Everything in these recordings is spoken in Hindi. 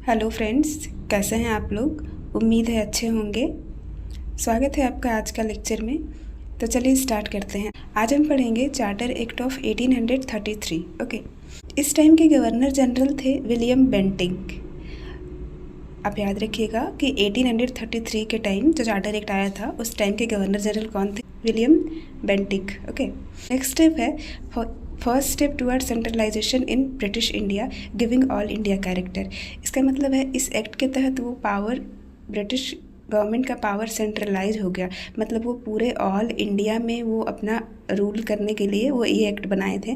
हेलो फ्रेंड्स, कैसे हैं आप लोग। उम्मीद है अच्छे होंगे। स्वागत है आपका आज का लेक्चर में। तो चलिए स्टार्ट करते हैं। आज हम पढ़ेंगे चार्टर एक्ट ऑफ 1833। ओके, इस टाइम के गवर्नर जनरल थे विलियम बेंटिंक। आप याद रखिएगा कि 1833 के टाइम जो चार्टर एक्ट आया था उस टाइम के गवर्नर जनरल कौन थे? William Bentinck. Okay, next step है first step toward centralisation in British India giving all India character. इसका मतलब है इस एक्ट के तहत वो पावर, ब्रिटिश गवर्नमेंट का पावर सेंट्रलाइज हो गया। मतलब वो पूरे ऑल इंडिया में वो अपना रूल करने के लिए वो ये एक्ट बनाए थे।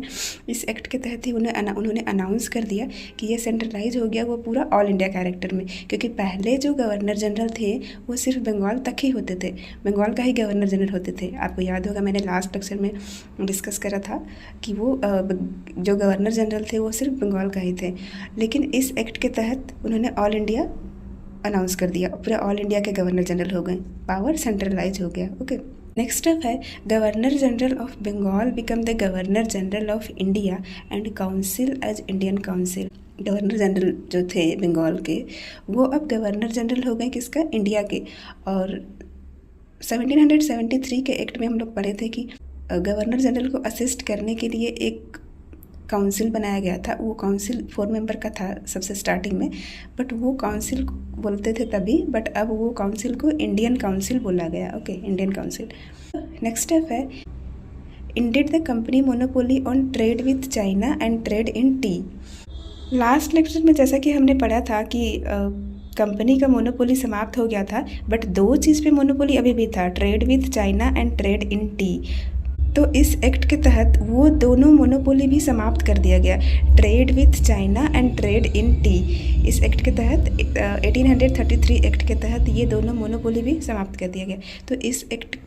इस एक्ट के तहत ही उन्होंने अनाउंस कर दिया कि ये सेंट्रलाइज हो गया वो पूरा ऑल इंडिया कैरेक्टर में। क्योंकि पहले जो गवर्नर जनरल थे वो सिर्फ बंगाल तक ही होते थे, बंगाल का ही गवर्नर जनरल होते थे। आपको याद होगा मैंने लास्ट लेक्चर में डिस्कस करा था कि वो जो गवर्नर जनरल थे वो सिर्फ बंगाल का ही थे। लेकिन इस एक्ट के तहत उन्होंने ऑल इंडिया अनाउंस कर दिया, पूरे ऑल इंडिया के गवर्नर जनरल हो गए, पावर सेंट्रलाइज हो गया। ओके, नेक्स्ट स्टेप है governor general of Bengal become the governor general of India and council as Indian council. Governor general जो थे बंगाल के वो अब गवर्नर जनरल हो गए किसका? इंडिया के। और 1773 के एक्ट में हम लोग पढ़े थे कि गवर्नर जनरल को असिस्ट करने के लिए एक काउंसिल बनाया गया था। वो काउंसिल 4 मेंबर का था सबसे स्टार्टिंग में, बट वो काउंसिल बोलते थे तभी, बट अब वो काउंसिल को इंडियन काउंसिल बोला गया। Okay, Indian council. Next step है ended the company monopoly on trade with China and trade in tea. Last lecture में जैसा कि हमने पढ़ा था कि कंपनी का मोनोपोली समाप्त हो गया था, बट 2 चीज़ पे मोनोपोली अभी भी था, trade with China and trade in T. तो इस एक्ट के तहत वो दोनों मोनोपोली भी समाप्त कर दिया गया, trade with China and trade in T. इस एक्ट के तहत 1833 एक्ट के तहत ये दोनों मोनोपोली भी समाप्त कर दिया गया। तो इस एक्ट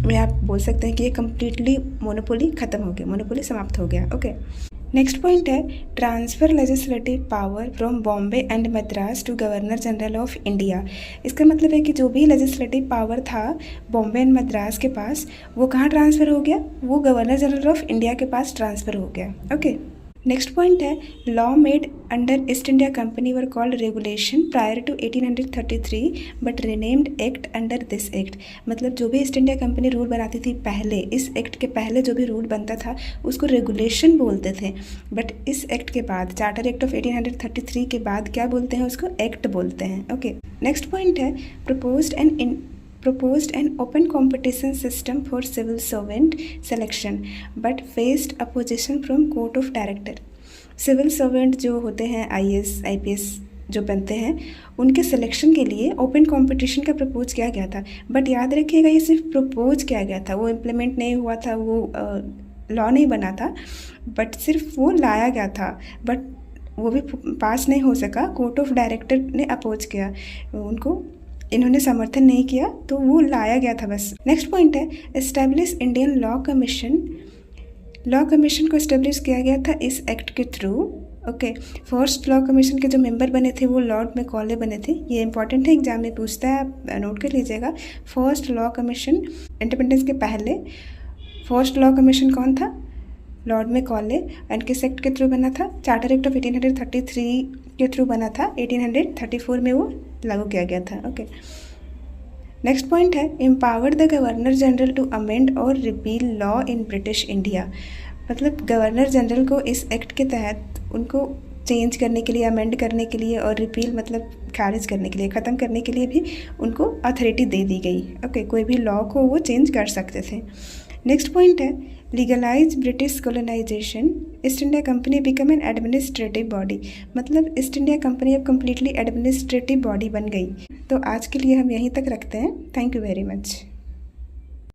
में आप बोल सकते हैं कि ये कम्प्लीटली मोनोपोली ख़त्म हो गया, मोनोपोली समाप्त हो गया। ओके, नेक्स्ट पॉइंट है transfer legislative power from Bombay and Madras to governor general of India. इसका मतलब है कि जो भी लेजिस्लेटिव पावर था बॉम्बे एंड मद्रास के पास वो कहाँ ट्रांसफ़र हो गया? वो गवर्नर जनरल ऑफ इंडिया के पास ट्रांसफ़र हो गया। ओके, नेक्स्ट पॉइंट है law made under East India Company were called regulation prior to 1833 but renamed act under this act. मतलब जो भी ईस्ट इंडिया कंपनी रूल बनाती थी पहले, इस एक्ट के पहले जो भी रूल बनता था उसको रेगुलेशन बोलते थे, बट इस एक्ट के बाद, चार्टर एक्ट ऑफ 1833 के बाद क्या बोलते हैं? उसको एक्ट बोलते हैं। ओके, नेक्स्ट पॉइंट है proposed an open competition system for civil servant selection but faced opposition from court of director। Civil servant जो होते हैं IAS IPS जो बनते हैं उनके सिलेक्शन के लिए ओपन कंपटीशन का प्रपोज किया गया था। बट याद रखिएगा ये सिर्फ प्रपोज किया गया था, वो इम्प्लीमेंट नहीं हुआ था, वो लॉ नहीं बना था, बट सिर्फ वो लाया गया था, बट वो भी पास नहीं हो सका। कोर्ट ऑफ डायरेक्टर ने अपोज किया, उनको इन्होंने समर्थन नहीं किया, तो वो लाया गया था बस। नेक्स्ट पॉइंट है establish Indian law commission. Law commission को एस्टेब्लिश किया गया था इस एक्ट के through. Okay, first law commission के जो मेंबर बने थे वो लॉर्ड मैकॉले बने थे। ये इंपॉर्टेंट है, एग्जाम में पूछता है, आप नोट कर लीजिएगा। फर्स्ट लॉ कमीशन इंडिपेंडेंस के पहले फर्स्ट लॉ कमीशन कौन था? Lord Macaulay. एंड किस एक्ट के थ्रू बना था? चार्टर एक्ट ऑफ 1833 के थ्रू बना था। 1834 में वो लागू किया गया था। ओके, नेक्स्ट पॉइंट है empowered the governor general to amend और repeal law in British India. मतलब गवर्नर जनरल को इस एक्ट के तहत उनको चेंज करने के लिए, अमेंड करने के लिए, और रिपील मतलब खारिज करने के लिए, ख़त्म करने के लिए भी उनको अथॉरिटी दे दी गई। ओके, कोई भी लॉ को वो चेंज कर सकते थे। नेक्स्ट पॉइंट है legalize British colonization, East India Company become an administrative body. मतलब ईस्ट इंडिया कंपनी अब कम्प्लीटली एडमिनिस्ट्रेटिव बॉडी बन गई। तो आज के लिए हम यहीं तक रखते हैं। Thank you very much.